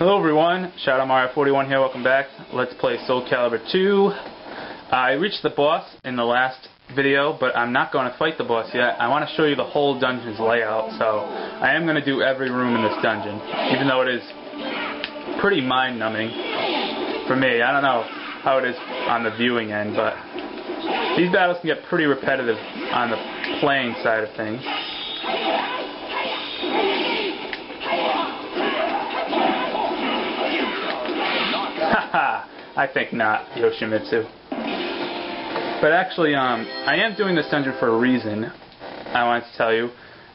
Hello everyone, ShadowMario41 here, welcome back. Let's play SoulCalibur 2. I reached the boss in the last video, but I'm not going to fight the boss yet. I want to show you the whole dungeon's layout, so I am going to do every room in this dungeon, even though it is pretty mind-numbing for me. I don't know how it is on the viewing end, but these battles can get pretty repetitive on the playing side of things. I think not, Yoshimitsu. But actually, I am doing this dungeon for a reason. I wanted to tell you.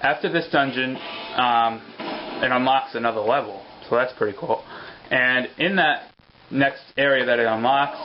After this dungeon, it unlocks another level, so that's pretty cool. And in that next area that it unlocks,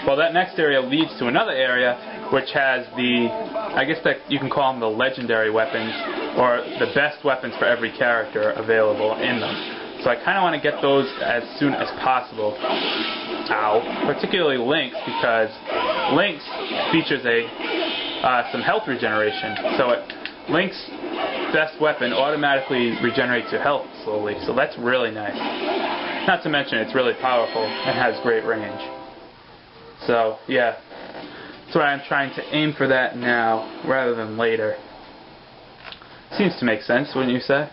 well, that next area leads to another area which has the, I guess that you can call them the legendary weapons, or the best weapons for every character available in them. So I kind of want to get those as soon as possible. Particularly Link's, because Link's features some health regeneration. So Link's best weapon automatically regenerates your health slowly. So that's really nice. Not to mention it's really powerful and has great range. So yeah, that's why I'm trying to aim for that now rather than later. Seems to make sense, wouldn't you say?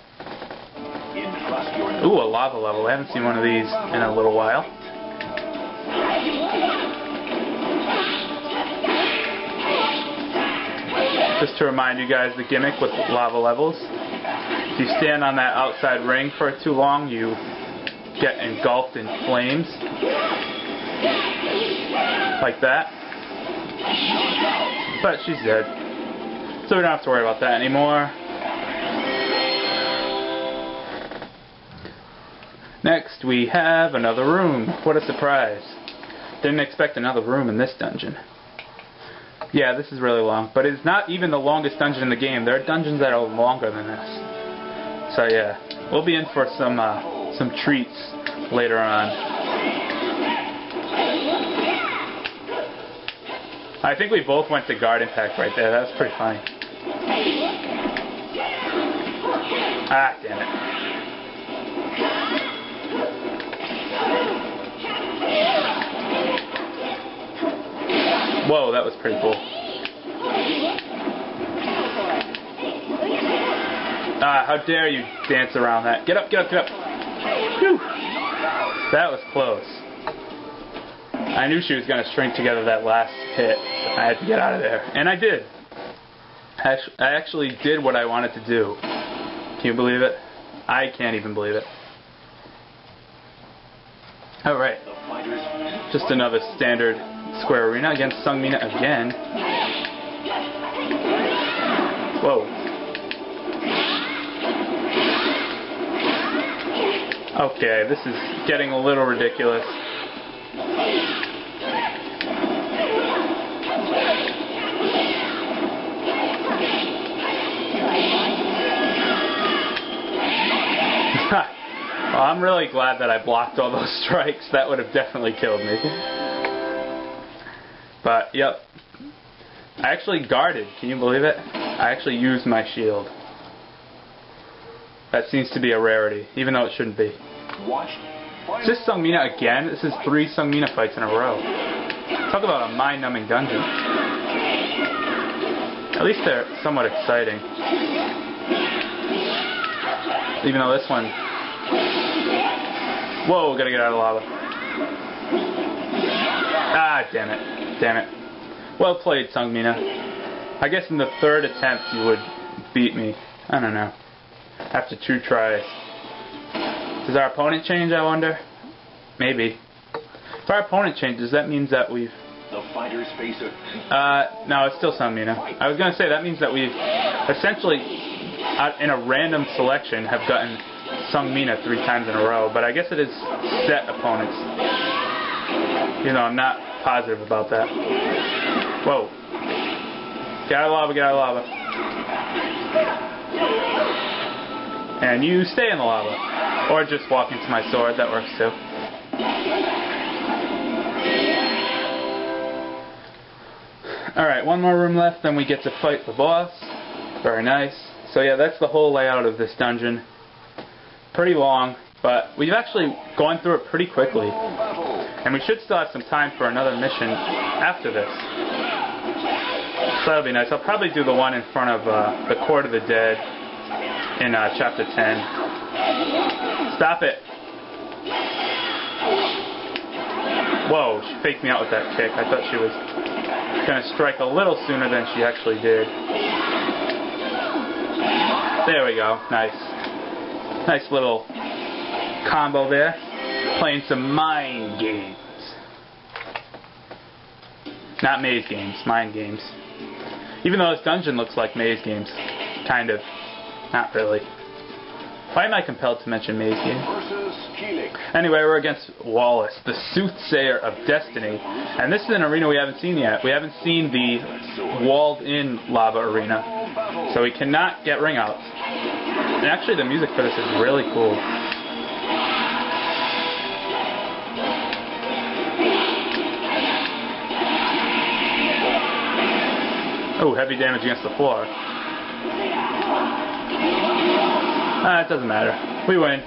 Ooh, a lava level. I haven't seen one of these in a little while. Just to remind you guys the gimmick with lava levels. If you stand on that outside ring for too long, you get engulfed in flames. Like that. But she's dead. So we don't have to worry about that anymore. Next, we have another room. What a surprise. Didn't expect another room in this dungeon. Yeah, this is really long, but it's not even the longest dungeon in the game. There are dungeons that are longer than this. So yeah, we'll be in for some treats later on. I think we both went to Garden Pack right there. That was pretty funny. Ah, damn it. Whoa, that was pretty cool. How dare you dance around that. Get up, get up, get up. Whew. That was close. I knew she was going to string together that last hit. I had to get out of there. And I did. I actually did what I wanted to do. Can you believe it? I can't even believe it. Alright. Just another standard square arena against Sungmina again. Whoa. Okay, this is getting a little ridiculous. Well, I'm really glad that I blocked all those strikes. That would have definitely killed me. But, yep. I actually guarded. Can you believe it? I actually used my shield. That seems to be a rarity, even though it shouldn't be. Is this Sungmina again? This is 3 Sungmina fights in a row. Talk about a mind-numbing dungeon. At least they're somewhat exciting. Even though this one... Whoa, gotta get out of the lava. Ah, damn it. Damn it. Well played, Sungmina. I guess in the third attempt you would beat me. I don't know. After 2 tries. Does our opponent change, I wonder? Maybe. If our opponent changes, that means that we've... The fighters face it. No, it's still Sungmina. I was going to say, that means that we've essentially, in a random selection, have gotten Sungmina 3 times in a row. But I guess it is set opponents. You know, I'm not positive about that. Whoa. Get out of lava, get out of lava. And you stay in the lava. Or just walk into my sword, that works too. Alright, one more room left, then we get to fight the boss. Very nice. So yeah, that's the whole layout of this dungeon. Pretty long. but we've actually gone through it pretty quickly. And we should still have some time for another mission after this. So that'll be nice. I'll probably do the one in front of the Court of the Dead in Chapter 10. Stop it! Whoa, she faked me out with that kick. I thought she was going to strike a little sooner than she actually did. There we go. Nice. Nice little combo there. Playing some mind games. Not maze games, mind games. Even though this dungeon looks like maze games. Kind of. Not really. Why am I compelled to mention maze games? Anyway, we're against Wallace, the Soothsayer of Destiny. And this is an arena we haven't seen yet. We haven't seen the walled-in lava arena. So we cannot get ring outs. And actually the music for this is really cool. Oh, heavy damage against the floor. It doesn't matter. We win.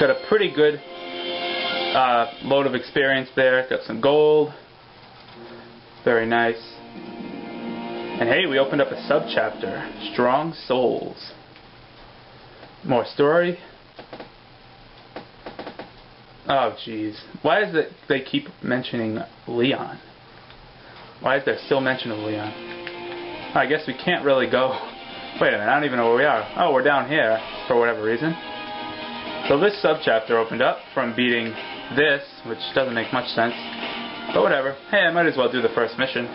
Got a pretty good load of experience there. Got some gold. Very nice. And hey, we opened up a sub-chapter. Strong Souls. More story. Oh, jeez. Why is it they keep mentioning Leon? Why is there still mention of Leon? I guess we can't really go... Wait a minute, I don't even know where we are. Oh, we're down here, for whatever reason. So this sub-chapter opened up from beating this, which doesn't make much sense. But whatever. Hey, I might as well do the first mission.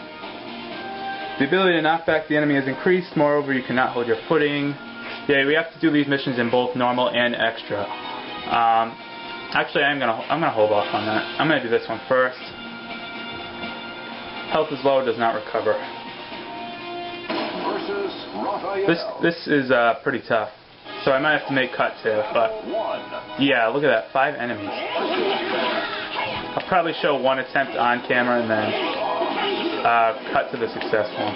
The ability to knock back the enemy has increased. Moreover, you cannot hold your footing. Yeah, we have to do these missions in both normal and extra. Actually, I'm gonna hold off on that. I'm gonna do this one first. Health is low, does not recover. This is pretty tough. So I might have to make cuts here, but yeah, look at that, 5 enemies. I'll probably show one attempt on camera and then cut to the successful one.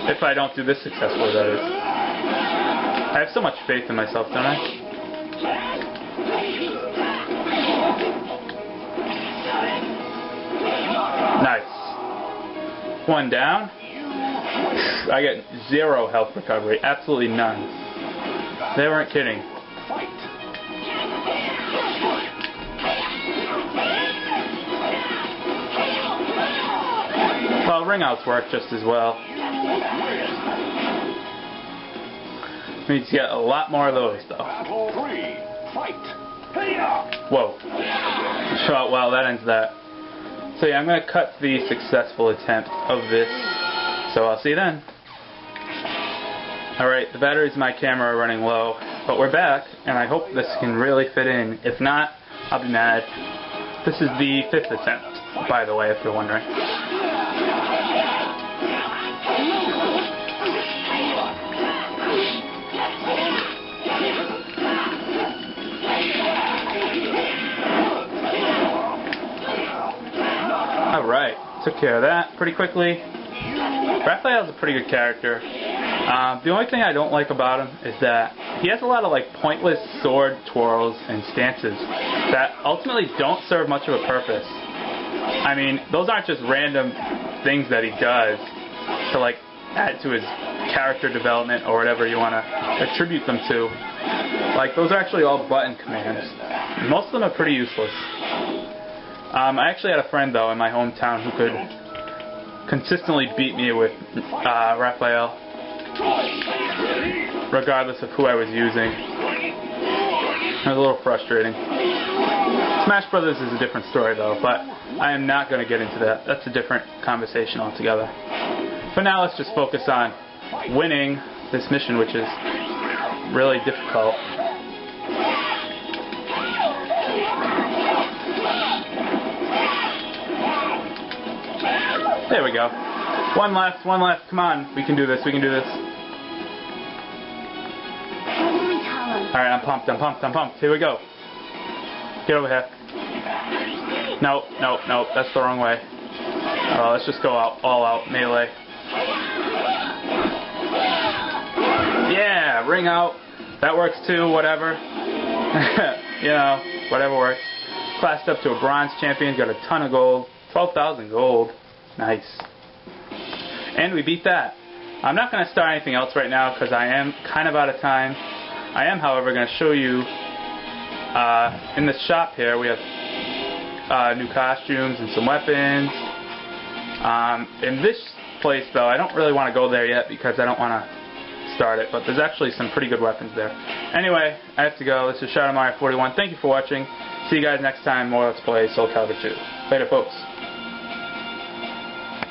If I don't do this successfully, that is. I have so much faith in myself, don't I? Nice. One down. I get 0 health recovery. Absolutely none. They weren't kidding. Well, ring outs work just as well. We need to get a lot more of those, though. Whoa. So, well, that ends that. So yeah, I'm going to cut the successful attempt of this. So I'll see you then. Alright, the batteries in my camera are running low. But we're back, and I hope this can really fit in. If not, I'll be mad. This is the 5th attempt, by the way, if you're wondering. Alright, took care of that pretty quickly. Raphael's a pretty good character. The only thing I don't like about him is that he has a lot of like pointless sword twirls and stances that ultimately don't serve much of a purpose. I mean, those aren't just random things that he does to like add to his character development or whatever you want to attribute them to. Like, those are actually all button commands. Most of them are pretty useless. I actually had a friend, though, in my hometown who could consistently beat me with Raphael, regardless of who I was using. It was a little frustrating. Smash Brothers is a different story, though, but I am not going to get into that. That's a different conversation altogether. For now, let's just focus on winning this mission, which is really difficult. There we go. One left, one left. Come on, we can do this, we can do this. Alright, I'm pumped, I'm pumped, I'm pumped. Here we go. Get over here. No, no, no, that's the wrong way. Let's just go out, all out, melee. Yeah, ring out. That works too, whatever. You know, whatever works. Classed up to a bronze champion, got a ton of gold. 12,000 gold. Nice. And we beat that. I'm not going to start anything else right now because I am kind of out of time. I am, however, going to show you in the shop here we have new costumes and some weapons. In this place, though, I don't really want to go there yet because I don't want to start it, but there's actually some pretty good weapons there. Anyway, I have to go. This is ShadowMario41. Thank you for watching. See you guys next time. More Let's Play SoulCalibur 2. Later, folks.